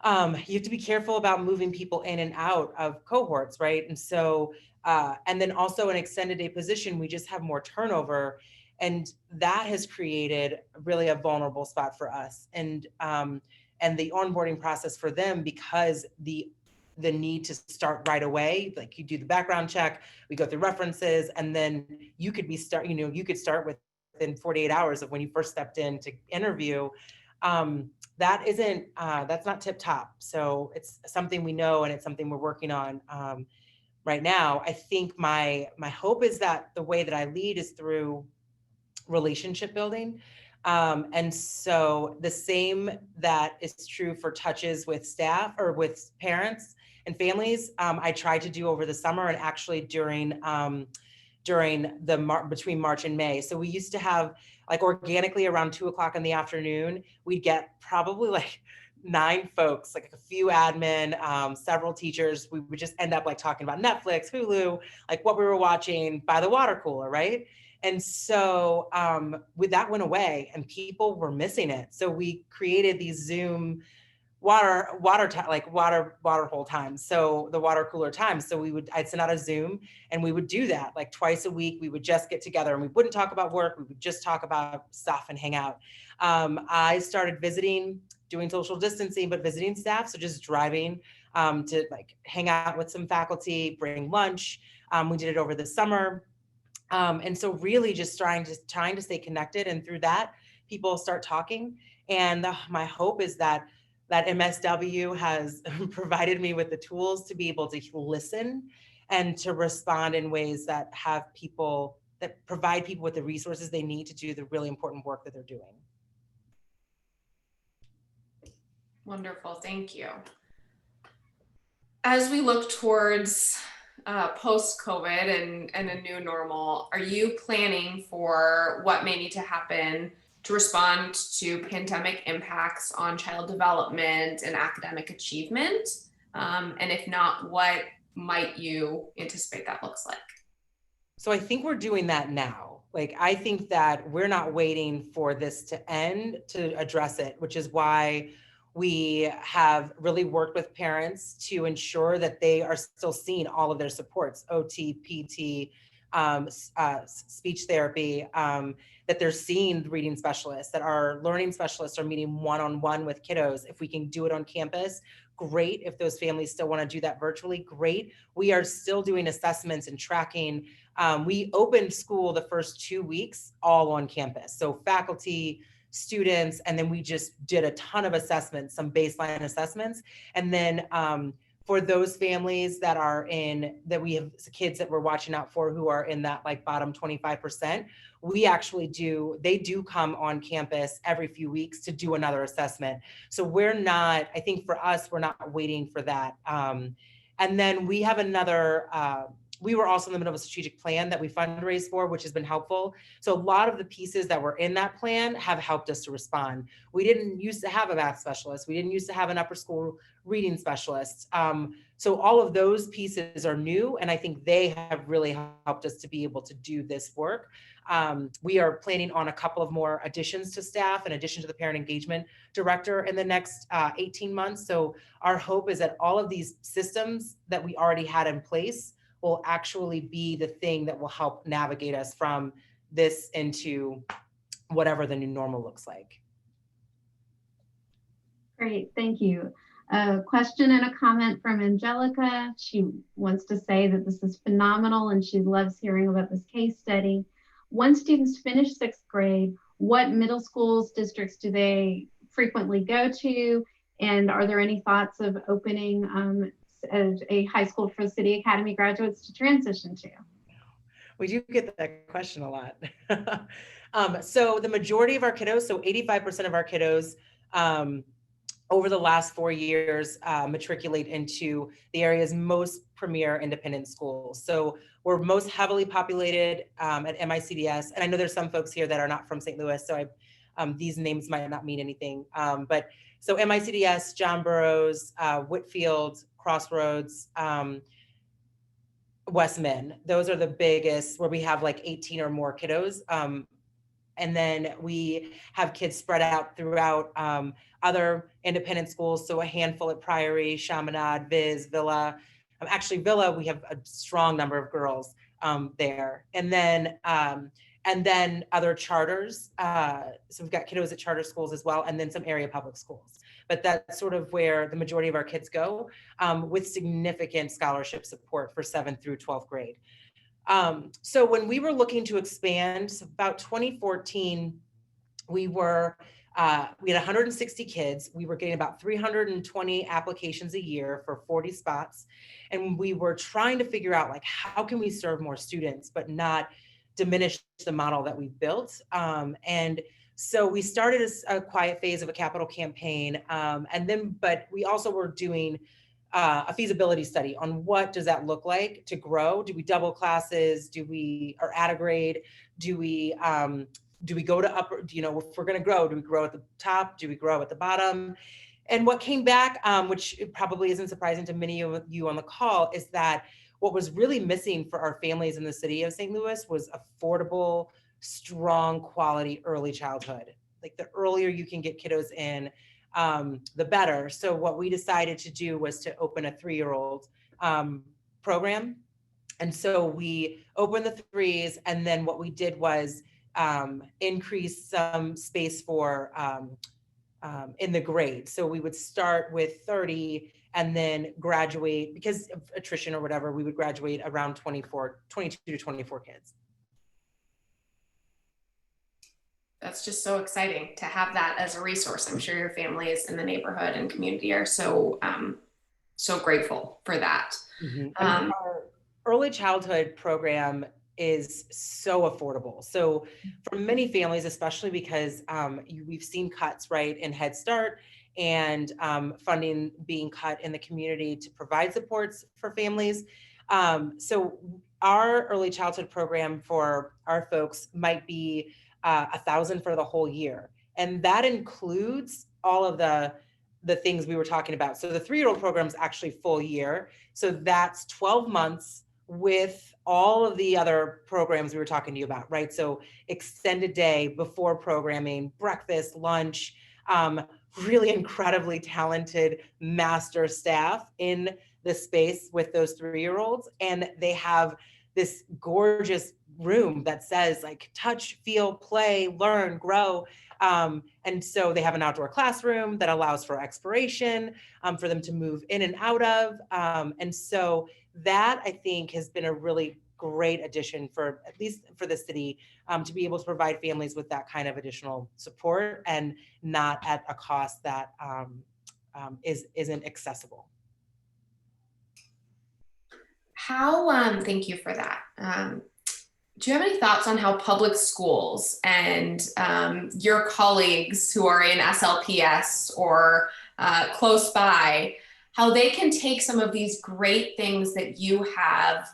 you have to be careful about moving people in and out of cohorts, right? And so, and then also an extended day position, we just have more turnover, and that has created really a vulnerable spot for us. And the onboarding process for them, because the need to start right away, like you do the background check, we go through references, and then you could start within 48 hours of when you first stepped in to interview. That's not tip top. So it's something we know, and it's something we're working on right now. I think my hope is that the way that I lead is through relationship building. And so the same that is true for touches with staff or with parents and families, I tried to do over the summer and actually during between March and May. So we used to have, like, organically around 2:00 in the afternoon, we'd get probably like 9 folks, like a few admin, several teachers. We would just end up like talking about Netflix, Hulu, like what we were watching by the water cooler, right? And so that went away and people were missing it. So we created these Zoom water hole times. So the water cooler times. So I'd send out a Zoom and we would do that like twice a week. We would just get together and we wouldn't talk about work. We would just talk about stuff and hang out. I started doing social distancing, but visiting staff. So just driving to like hang out with some faculty, bring lunch. We did it over the summer. And so really just trying to stay connected, and through that people start talking. And my hope is that MSW has provided me with the tools to be able to listen and to respond in ways that provide people with the resources they need to do the really important work that they're doing. Wonderful, thank you. As we look towards post-COVID and a new normal, are you planning for what may need to happen to respond to pandemic impacts on child development and academic achievement? And if not, what might you anticipate that looks like? So I think we're doing that now. Like, I think that we're not waiting for this to end to address it, which is why we have really worked with parents to ensure that they are still seeing all of their supports, OT, PT, speech therapy, that they're seeing reading specialists, that our learning specialists are meeting one-on-one with kiddos. If we can do it on campus, great. If those families still want to do that virtually, great. We are still doing assessments and tracking. We opened school the first 2 weeks all on campus. So faculty, students, and then we just did a ton of assessments, some baseline assessments. And then for those families that we have kids that we're watching out for who are in that like bottom 25%, they do come on campus every few weeks to do another assessment. So I think for us, we're not waiting for that. And then we have we were also in the middle of a strategic plan that we fundraised for, which has been helpful. So a lot of the pieces that were in that plan have helped us to respond. We didn't used to have a math specialist. We didn't used to have an upper school reading specialist. So all of those pieces are new, and I think they have really helped us to be able to do this work. We are planning on a couple of more additions to staff in addition to the parent engagement director in the next 18 months. So our hope is that all of these systems that we already had in place will actually be the thing that will help navigate us from this into whatever the new normal looks like. Great, thank you. A question and a comment from Angelica. She wants to say that this is phenomenal and she loves hearing about this case study. Once students finish 6th grade, what middle schools districts do they frequently go to? And are there any thoughts of opening a high school for City Academy graduates to transition to? We do get that question a lot. So the majority of our kiddos, so 85% of our kiddos over the last 4 years matriculate into the area's most premier independent schools. So we're most heavily populated at MICDS. And I know there's some folks here that are not from St. Louis, so these names might not mean anything. But so MICDS, John Burroughs, Whitfield, Crossroads, Westman, those are the biggest, where we have like 18 or more kiddos. And then we have kids spread out throughout other independent schools. So a handful at Priory, Chaminade, Viz, Villa. Actually, Villa, we have a strong number of girls there. And then other charters. So we've got kiddos at charter schools as well, and then some area public schools. But that's sort of where the majority of our kids go, with significant scholarship support for 7th through 12th grade. So when we were looking to expand, about 2014, we had 160 kids. We were getting about 320 applications a year for 40 spots. And we were trying to figure out, like, how can we serve more students, but not diminish the model that we built. And so we started a quiet phase of a capital campaign. But we also were doing a feasibility study on what does that look like to grow. Do we double classes? Or add a grade? Do we go to upper, if we're going to grow, do we grow at the top? Do we grow at the bottom? And what came back, which probably isn't surprising to many of you on the call, is that what was really missing for our families in the city of St. Louis was affordable, strong, quality early childhood. Like, the earlier you can get kiddos in, the better. So what we decided to do was to open a 3-year-old program. And so we opened the 3s, and then what we did was increase some space for in the grade. So we would start with 30 and then graduate, because of attrition or whatever, we would graduate around 22 to 24 kids. That's just so exciting to have that as a resource. I'm sure your families in the neighborhood and community are so grateful for that. Mm-hmm. Our early childhood program is so affordable. So for many families, especially because we've seen cuts, right, in Head Start and funding being cut in the community to provide supports for families. So our early childhood program for our folks might be $1,000 for the whole year. And that includes all of the things we were talking about. So the 3-year-old program is actually full year. So that's 12 months with all of the other programs we were talking to you about, right? So extended day, before programming, breakfast, lunch, really incredibly talented master staff in the space with those 3-year-olds. And they have this gorgeous room that says like touch, feel, play, learn, grow. And so they have an outdoor classroom that allows for exploration, for them to move in and out of. And so that, I think, has been a really great addition for, at least for the city, to be able to provide families with that kind of additional support and not at a cost that isn't accessible. Thank you for that. Do you have any thoughts on how public schools and your colleagues who are in SLPS or close by, how they can take some of these great things that you have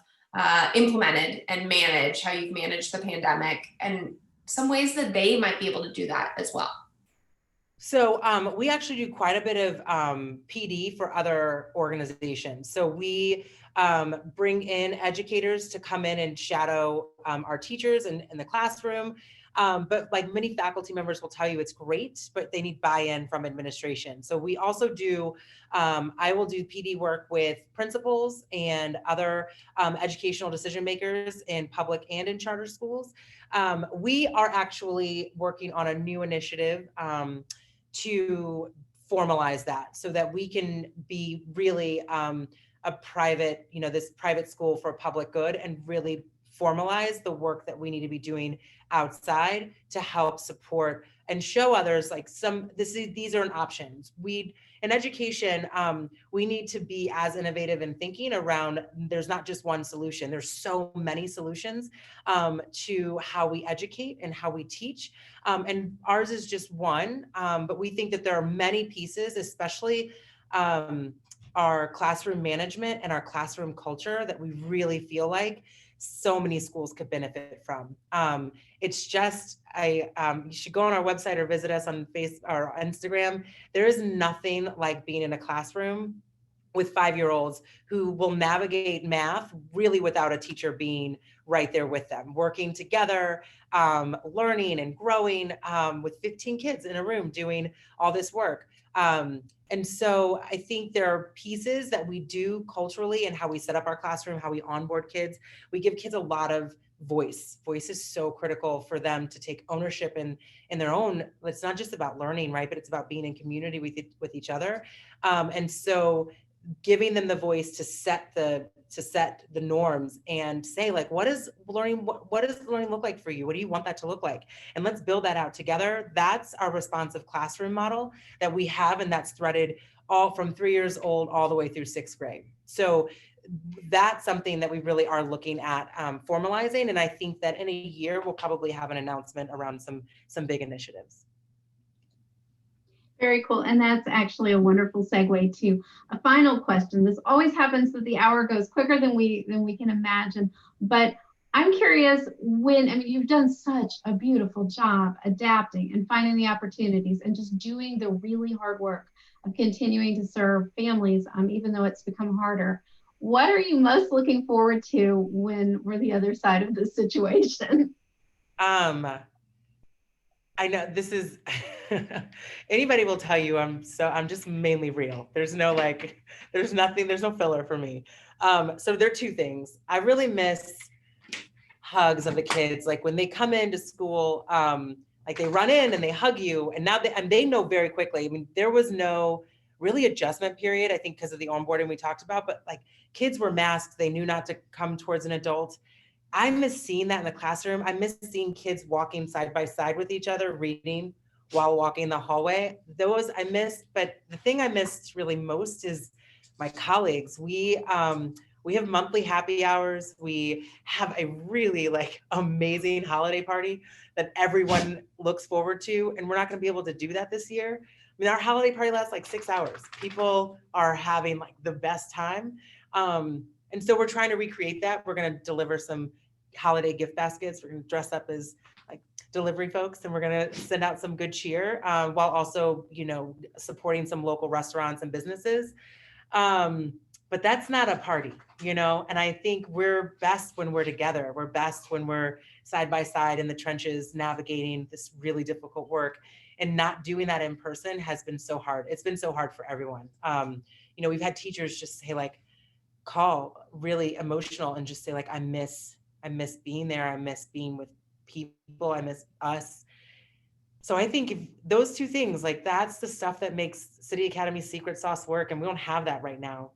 implemented and manage, how you've managed the pandemic, and some ways that they might be able to do that as well? So we actually do quite a bit of PD for other organizations. So we bring in educators to come in and shadow our teachers in the classroom. But like many faculty members will tell you, it's great, but they need buy-in from administration. So we also do, I will do PD work with principals and other educational decision makers in public and in charter schools. We are actually working on a new initiative to formalize that so that we can be really a private, this private school for public good, and really formalize the work that we need to be doing outside to help support and show others like these are an options. In education, we need to be as innovative in thinking around, there's not just one solution. There's so many solutions to how we educate and how we teach. And ours is just one, but we think that there are many pieces, especially our classroom management and our classroom culture, that we really feel like so many schools could benefit from. It's just, you should go on our website or visit us on Facebook or Instagram. There is nothing like being in a classroom with 5-year-olds who will navigate math really without a teacher being right there with them, working together, learning and growing with 15 kids in a room doing all this work. And so I think there are pieces that we do culturally and how we set up our classroom, how we onboard kids. We give kids a lot of voice. Voice is so critical for them to take ownership in their own. It's not just about learning, right? But it's about being in community with each other. And so giving them the voice to set the norms and say, like, what does learning look like for you? What do you want that to look like? And let's build that out together. That's our responsive classroom model that we have, and that's threaded all from 3 years old all the way through 6th grade. So that's something that we really are looking at formalizing. And I think that in a year, we'll probably have an announcement around some big initiatives. Very cool. And that's actually a wonderful segue to a final question. This always happens that the hour goes quicker than we can imagine. But I'm curious, you've done such a beautiful job adapting and finding the opportunities and just doing the really hard work of continuing to serve families, even though it's become harder. What are you most looking forward to when we're the other side of this situation? I know this is, anybody will tell you I'm just mainly real. There's no filler for me. So there are two things. I really miss hugs of the kids. Like when they come into school, like they run in and they hug you, and now they know very quickly. I mean, there was no really adjustment period, I think, because of the onboarding we talked about, but like kids were masked. They knew not to come towards an adult. I miss seeing that in the classroom. I miss seeing kids walking side by side with each other, reading while walking the hallway. Those I missed, but the thing I missed really most is my colleagues. We have monthly happy hours. We have a really amazing holiday party that everyone looks forward to, and we're not going to be able to do that this year. mean, our holiday party lasts like 6 hours. People are having like the best time. And so we're trying to recreate that. We're going to deliver some holiday gift baskets. We're going to dress up as like delivery folks, and we're going to send out some good cheer, while also, you know, supporting some local restaurants and businesses. But that's not a party, you know, and I think we're best when we're together. We're best when we're side by side in the trenches, navigating this really difficult work. And not doing that in person has been so hard. It's been so hard for everyone. You know, we've had teachers just say like, call really emotional and just say like, I miss being there. I miss being with people. I miss us. So I think if those two things, like that's the stuff that makes City Academy's secret sauce work. And we don't have that right now.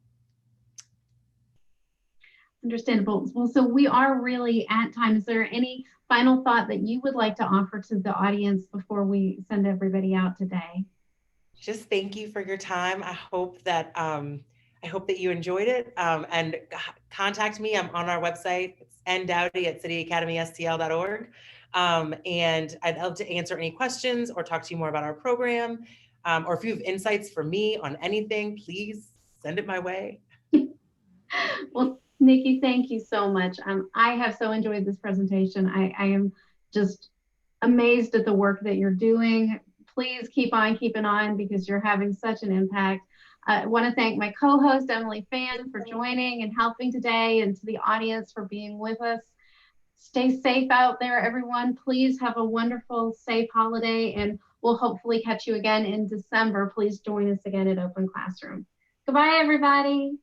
Understandable. Well, so we are really at time. Is there any final thought that you would like to offer to the audience before we send everybody out today? Just thank you for your time. I hope that you enjoyed it. And contact me. I'm on our website. It's ndoughty@cityacademystl.org. And I'd love to answer any questions or talk to you more about our program. Or if you have insights for me on anything, please send it my way. Well, Nikki, thank you so much. I have so enjoyed this presentation. I am just amazed at the work that you're doing. Please keep on because you're having such an impact. I want to thank my co-host, Emily Fan, for joining and helping today, and to the audience for being with us. Stay safe out there, everyone. Please have a wonderful, safe holiday, and we'll hopefully catch you again in December. Please join us again at Open Classroom. Goodbye, everybody.